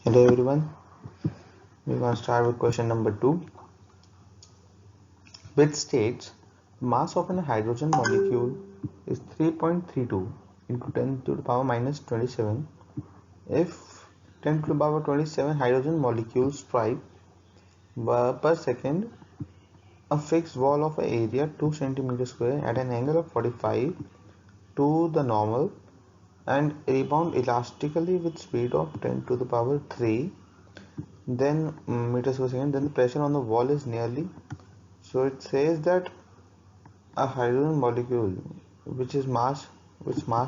Hello everyone, we're going to start with question number 2, which states mass of a hydrogen molecule is 3.32 into 10 to the power minus 27 if 10 to the power 27 hydrogen molecules strike per second a fixed wall of an area 2 cm square at an angle of 45 to the normal and rebound elastically with speed of 10 to the power 3 then meters per second, then the pressure on the wall is nearly. So it says that a hydrogen molecule which mass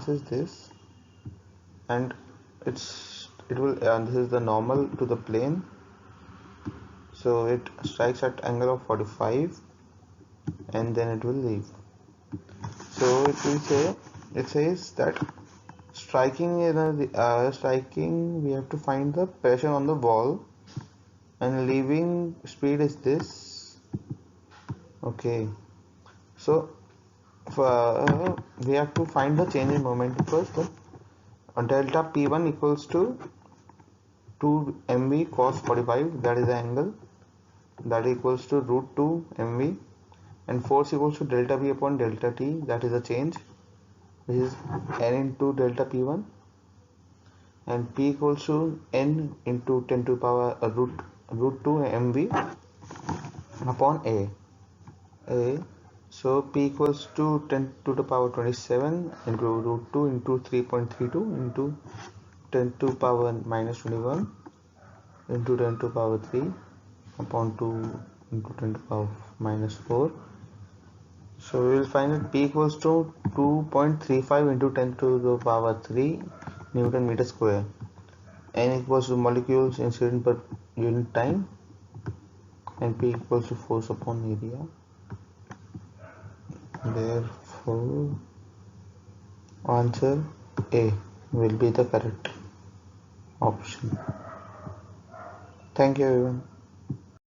is this, and it will this is the normal to the plane, so it strikes at angle of 45 and then it will leave. So it says that striking we have to find the pressure on the wall and leaving speed is this. Okay, so we have to find the change in momentum first. Delta P1 equals to 2 mv cos 45, that is the angle, that equals to root 2 mv, and force equals to delta V upon delta T, that is the change, which is n into delta P1, and P equals to n into 10 to the power root 2 mv upon A. So P equals to 10 to the power 27 into root 2 into 3.32 into 10 to the power minus 21 into 10 to the power 3 upon 2 into 10 to the power minus 4. So we will find that P equals to 2.35 into 10 to the power 3 Newton meter square. N equals to molecules incident per unit time, and P equals to force upon area. Therefore, answer A will be the correct option. Thank you everyone.